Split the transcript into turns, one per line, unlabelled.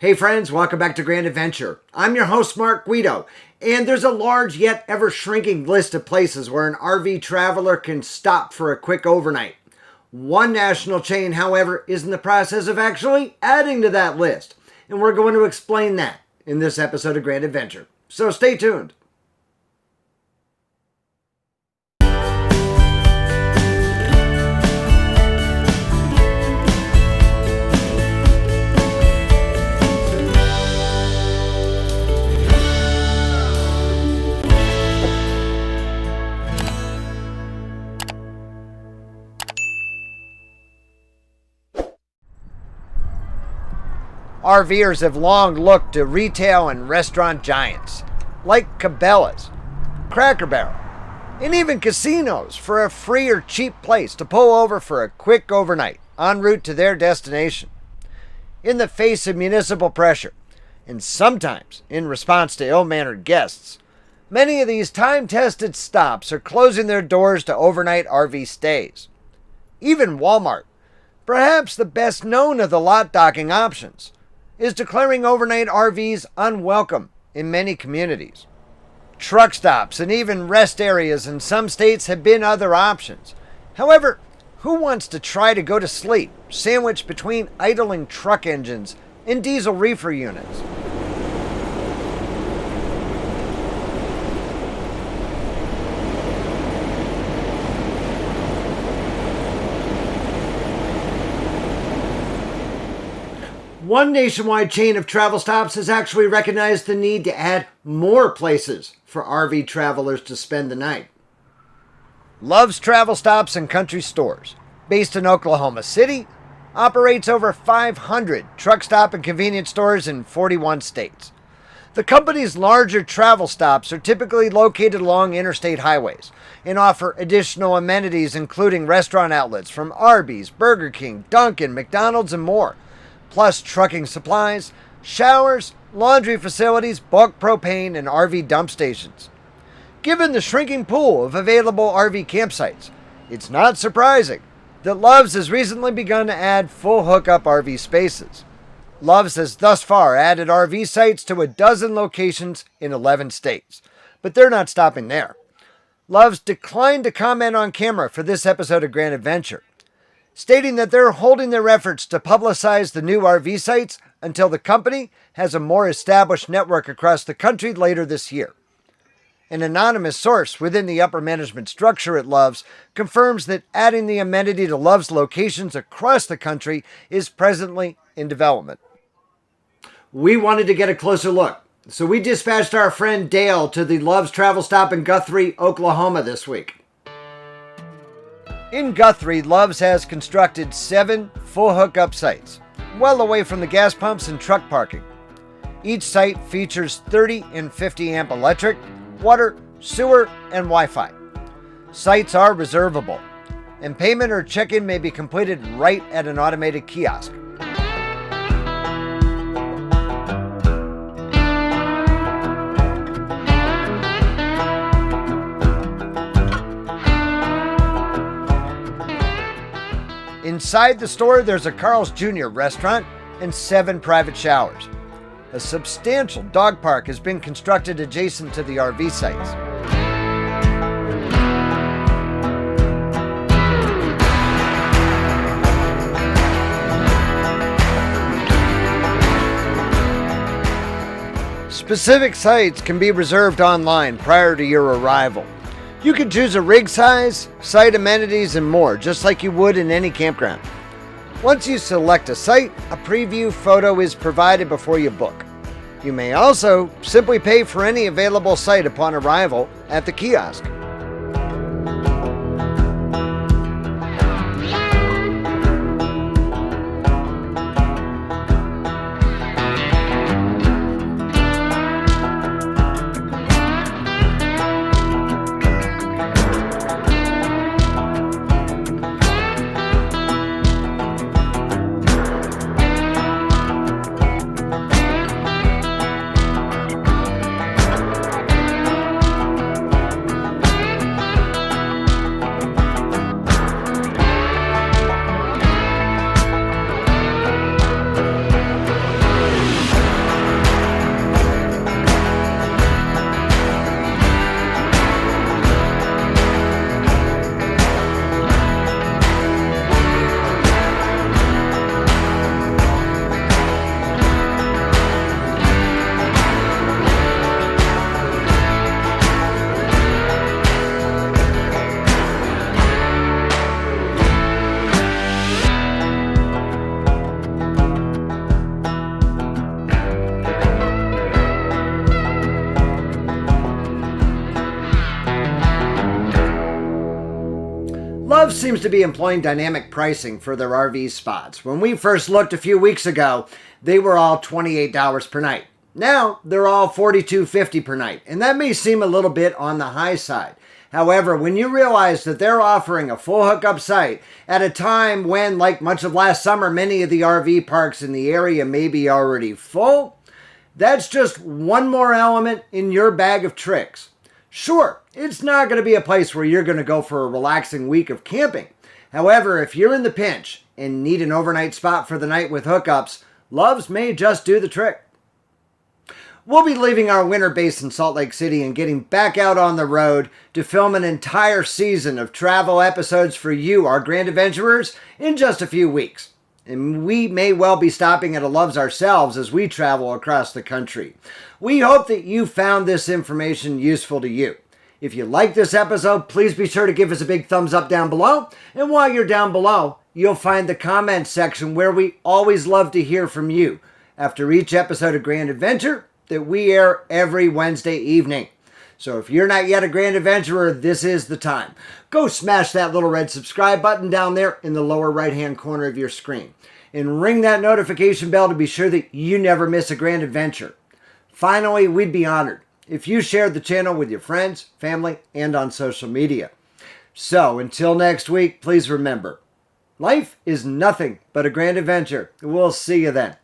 Hey friends, welcome back to Grand Adventure. I'm your host, Mark Guido, and there's a large yet ever-shrinking list of places where an RV traveler can stop for a quick overnight. One national chain, however, is in the process of actually adding to that list, and we're going to explain that in this episode of Grand Adventure. So stay tuned. RVers have long looked to retail and restaurant giants like Cabela's, Cracker Barrel, and even casinos for a free or cheap place to pull over for a quick overnight en route to their destination. In the face of municipal pressure, and sometimes in response to ill-mannered guests, many of these time-tested stops are closing their doors to overnight RV stays. Even Walmart, perhaps the best known of the lot docking options, is declaring overnight RVs unwelcome in many communities. Truck stops and even rest areas in some states have been other options. However, who wants to try to go to sleep sandwiched between idling truck engines and diesel reefer units? One nationwide chain of travel stops has actually recognized the need to add more places for RV travelers to spend the night. Love's Travel Stops and Country Stores, based in Oklahoma City, operates over 500 truck stop and convenience stores in 41 states. The company's larger travel stops are typically located along interstate highways and offer additional amenities including restaurant outlets from Arby's, Burger King, Dunkin', McDonald's, and more, plus trucking supplies, showers, laundry facilities, bulk propane, and RV dump stations. Given the shrinking pool of available RV campsites, it's not surprising that Love's has recently begun to add full hookup RV spaces. Love's has thus far added RV sites to a dozen locations in 11 states, but they're not stopping there. Love's declined to comment on camera for this episode of Grand Adventure, stating that they're holding their efforts to publicize the new RV sites until the company has a more established network across the country later this year. An anonymous source within the upper management structure at Love's confirms that adding the amenity to Love's locations across the country is presently in development. We wanted to get a closer look, so we dispatched our friend Dale to the Love's Travel Stop in Guthrie, Oklahoma this week. In Guthrie, Love's has constructed 7 full hookup sites, well away from the gas pumps and truck parking. Each site features 30 and 50 amp electric, water, sewer, and Wi-Fi. Sites are reservable, and payment or check-in may be completed right at an automated kiosk. Inside the store, there's a Carl's Jr. restaurant and 7 private showers. A substantial dog park has been constructed adjacent to the RV sites. Specific sites can be reserved online prior to your arrival. You can choose a rig size, site amenities, and more, just like you would in any campground. Once you select a site, a preview photo is provided before you book. You may also simply pay for any available site upon arrival at the kiosk. seems to be employing dynamic pricing for their RV spots. When we first looked a few weeks ago, they were all $28 per night. Now, they're all $42.50 per night, and that may seem a little bit on the high side. However, when you realize that they're offering a full hookup site at a time when, like much of last summer, many of the RV parks in the area may be already full, that's just one more element in your bag of tricks. Sure, it's not going to be a place where you're going to go for a relaxing week of camping. However, if you're in the pinch and need an overnight spot for the night with hookups, Love's may just do the trick. We'll be leaving our winter base in Salt Lake City and getting back out on the road to film an entire season of travel episodes for you, our grand adventurers, in just a few weeks. And we may well be stopping at a Love's ourselves as we travel across the country. We hope that you found this information useful to you. If you like this episode, please be sure to give us a big thumbs up down below. And while you're down below, you'll find the comments section where we always love to hear from you after each episode of Grand Adventure that we air every Wednesday evening. So if you're not yet a Grand Adventurer, this is the time. Go smash that little red subscribe button down there in the lower right-hand corner of your screen. And ring that notification bell to be sure that you never miss a Grand Adventure. Finally, we'd be honored if you shared the channel with your friends, family, and on social media. So until next week, please remember, life is nothing but a grand adventure. We'll see you then.